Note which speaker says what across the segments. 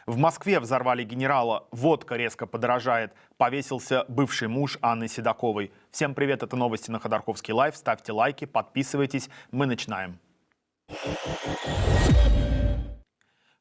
Speaker 1: В Москве взорвали генерала, водка резко подорожает, повесился бывший муж Анны Седоковой. Всем привет, это новости на Ходорковский лайв. Ставьте лайки, подписывайтесь, мы начинаем.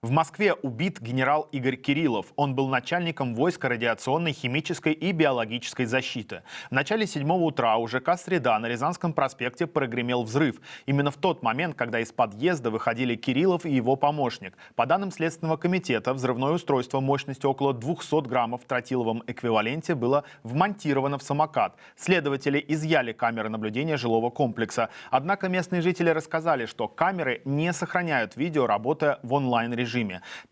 Speaker 1: В Москве убит генерал Игорь Кириллов. Он был начальником войска радиационной, химической и биологической защиты. В начале 7 утра у ЖК «Среда» на Рязанском проспекте прогремел взрыв. Именно в тот момент, когда из подъезда выходили Кириллов и его помощник. По данным Следственного комитета, взрывное устройство мощностью около 200 граммов в тротиловом эквиваленте было вмонтировано в самокат. Следователи изъяли камеры наблюдения жилого комплекса. Однако местные жители рассказали, что камеры не сохраняют видео, работая в онлайн-режиме.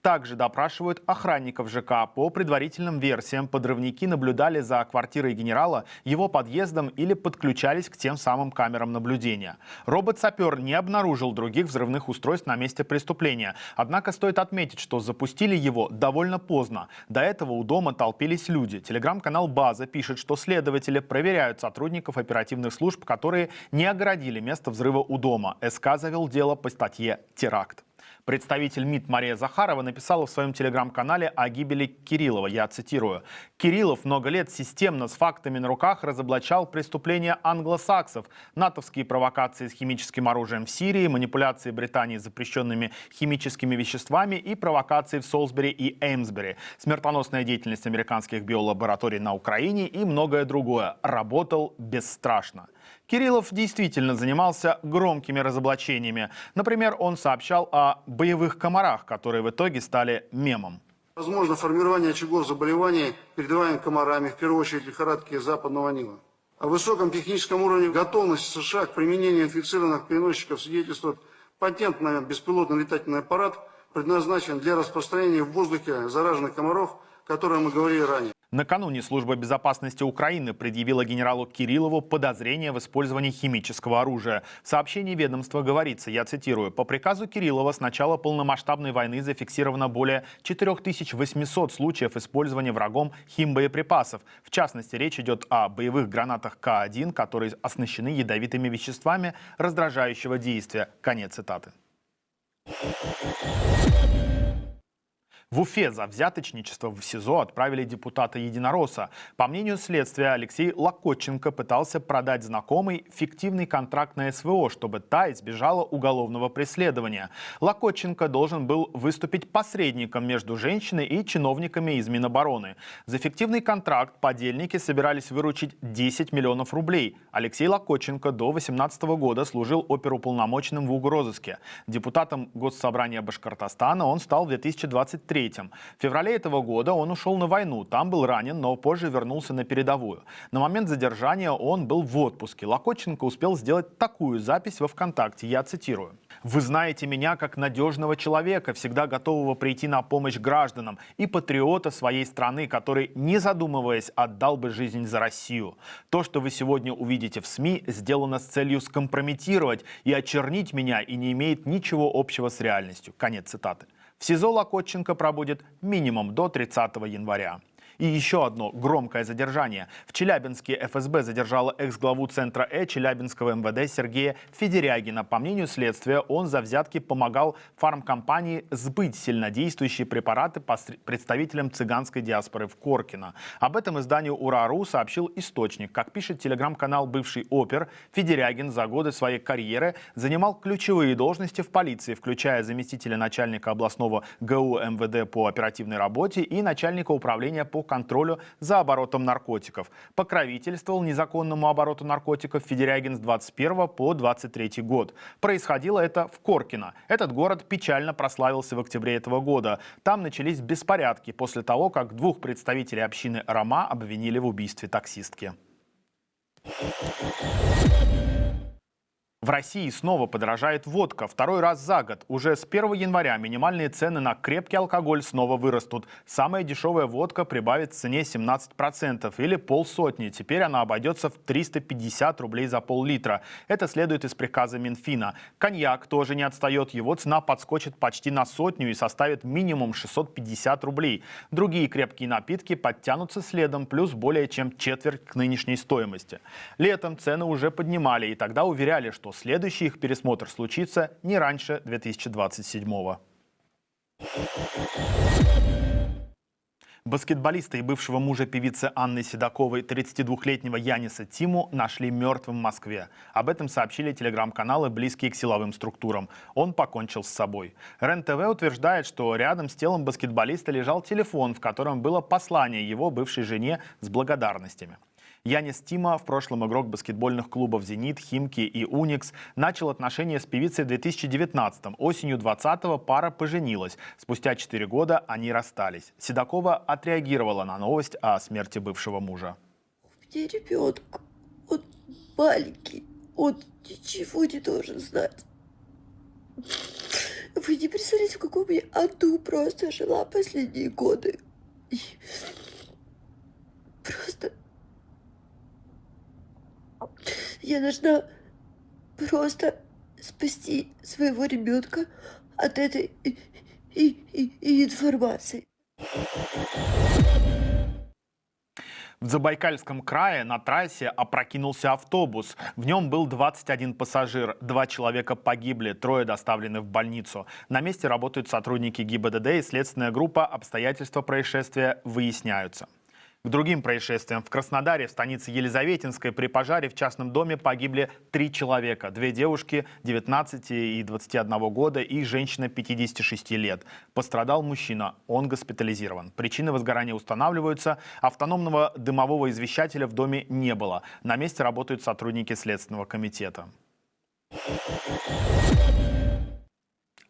Speaker 1: Также допрашивают охранников ЖК. По предварительным версиям, подрывники наблюдали за квартирой генерала, его подъездом или подключались к тем самым камерам наблюдения. Робот-сапер не обнаружил других взрывных устройств на месте преступления. Однако стоит отметить, что запустили его довольно поздно. До этого у дома толпились люди. Телеграм-канал «База» пишет, что следователи проверяют сотрудников оперативных служб, которые не огородили место взрыва у дома. СК завел дело по статье «Теракт». Представитель МИД Мария Захарова написала в своем телеграм-канале о гибели Кириллова. Я цитирую. «Кириллов много лет системно с фактами на руках разоблачал преступления англосаксов, натовские провокации с химическим оружием в Сирии, манипуляции Британии с запрещенными химическими веществами и провокации в Солсбери и Эймсбери, смертоносная деятельность американских биолабораторий на Украине и многое другое. Работал бесстрашно». Кириллов действительно занимался громкими разоблачениями. Например, он сообщал о боевых комарах, которые в итоге стали мемом.
Speaker 2: Возможно формирование очагов заболеваний, передаваемых комарами, в первую очередь лихорадки западного Нила. О высоком техническом уровне готовности США к применению инфицированных переносчиков свидетельствует патент на беспилотный летательный аппарат, предназначен для распространения в воздухе зараженных комаров, о котором мы говорили ранее.
Speaker 1: Накануне Служба безопасности Украины предъявила генералу Кириллову подозрение в использовании химического оружия. В сообщении ведомства говорится, я цитирую, «По приказу Кириллова с начала полномасштабной войны зафиксировано более 4800 случаев использования врагом химбоеприпасов. В частности, речь идет о боевых гранатах К1, которые оснащены ядовитыми веществами раздражающего действия». Конец цитаты. В Уфе за взяточничество в СИЗО отправили депутата Единоросса. По мнению следствия, Алексей Локотченко пытался продать знакомой фиктивный контракт на СВО, чтобы та избежала уголовного преследования. Локотченко должен был выступить посредником между женщиной и чиновниками из Минобороны. За фиктивный контракт подельники собирались выручить 10 миллионов рублей. Алексей Локотченко до 2018 года служил оперуполномоченным в угрозыске. Депутатом Госсобрания Башкортостана он стал в 2023. В феврале этого года он ушел на войну, там был ранен, но позже вернулся на передовую. На момент задержания он был в отпуске. Локотченко успел сделать такую запись во ВКонтакте, я цитирую. «Вы знаете меня как надежного человека, всегда готового прийти на помощь гражданам и патриота своей страны, который, не задумываясь, отдал бы жизнь за Россию. То, что вы сегодня увидите в СМИ, сделано с целью скомпрометировать и очернить меня и не имеет ничего общего с реальностью». Конец цитаты. В СИЗО Локотченко пробудет минимум до 30 января. И еще одно громкое задержание. В Челябинске ФСБ задержала экс-главу Центра Челябинского МВД Сергея Федерягина. По мнению следствия, он за взятки помогал фармкомпании сбыть сильнодействующие препараты представителям цыганской диаспоры в Коркино. Об этом изданию «Ура.ру» сообщил источник. Как пишет телеграм-канал «Бывший опер», Федерягин за годы своей карьеры занимал ключевые должности в полиции, включая заместителя начальника областного ГУ МВД по оперативной работе и начальника управления по контролю за оборотом наркотиков. Покровительствовал незаконному обороту наркотиков Федерягин с 21 по 23 год. Происходило это в Коркино. Этот город печально прославился в октябре этого года. Там начались беспорядки после того, как двух представителей общины Рома обвинили в убийстве таксистки. В России снова подорожает водка. Второй раз за год. Уже с 1 января минимальные цены на крепкий алкоголь снова вырастут. Самая дешевая водка прибавит в цене 17% или полсотни. Теперь она обойдется в 350 рублей за пол-литра. Это следует из приказа Минфина. Коньяк тоже не отстает. Его цена подскочит почти на сотню и составит минимум 650 рублей. Другие крепкие напитки подтянутся следом, плюс более чем четверть к нынешней стоимости. Летом цены уже поднимали, и тогда уверяли, что следующий их пересмотр случится не раньше 2027-го. Баскетболиста и бывшего мужа певицы Анны Седоковой, 32-летнего Яниса Тиму, нашли мертвым в Москве. Об этом сообщили телеграм-каналы, близкие к силовым структурам. Он покончил с собой. РЕН-ТВ утверждает, что рядом с телом баскетболиста лежал телефон, в котором было послание его бывшей жене с благодарностями. Янис Тима, в прошлом игрок баскетбольных клубов «Зенит», «Химки» и «Уникс», начал отношения с певицей в 2019-м. Осенью 2020-го пара поженилась. Спустя 4 года они расстались. Седокова отреагировала на новость о смерти бывшего мужа.
Speaker 3: У меня ребенок, он маленький, он ничего не должен знать. Вы не представляете, в каком я аду просто жила последние годы. И просто... Я должна просто спасти своего ребенка от этой информации.
Speaker 1: В Забайкальском крае на трассе опрокинулся автобус. В нем был 21 пассажир. 2 человека погибли, 3 доставлены в больницу. На месте работают сотрудники ГИБДД и следственная группа. Обстоятельства происшествия выясняются. К другим происшествиям. В Краснодаре, в станице Елизаветинской, при пожаре в частном доме погибли 3 человека. 2 девушки 19 и 21 года и женщина 56 лет. Пострадал мужчина. Он госпитализирован. Причины возгорания устанавливаются. Автономного дымового извещателя в доме не было. На месте работают сотрудники Следственного комитета.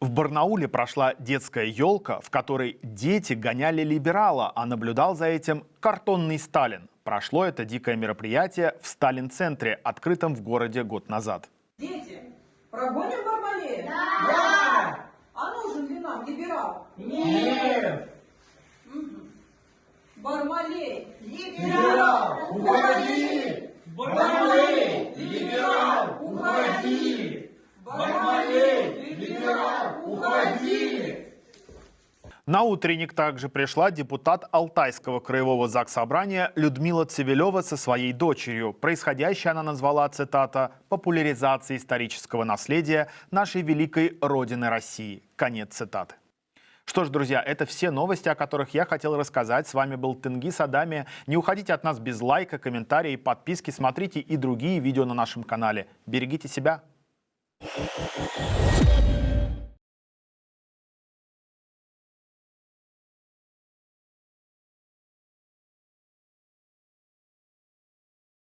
Speaker 1: В Барнауле прошла детская елка, в которой дети гоняли либерала, а наблюдал за этим картонный Сталин. Прошло это дикое мероприятие в Сталин-центре, открытом в городе год назад.
Speaker 4: Дети, прогоним Бармалея? Да! А нужен ли нам либерал? Нет! Бармалей! Либерал! Уходи! Бармалей! Либерал! Уходи! Бармалей! Либерал! Уходи!
Speaker 1: На утренник также пришла депутат Алтайского краевого заксобрания Людмила Цивилева со своей дочерью. Происходящее она назвала, цитата, «популяризацией исторического наследия нашей великой Родины России». Конец цитаты. Что ж, друзья, это все новости, о которых я хотел рассказать. С вами был Тенгиз Адамия. Не уходите от нас без лайка, комментария и подписки. Смотрите и другие видео на нашем канале. Берегите себя.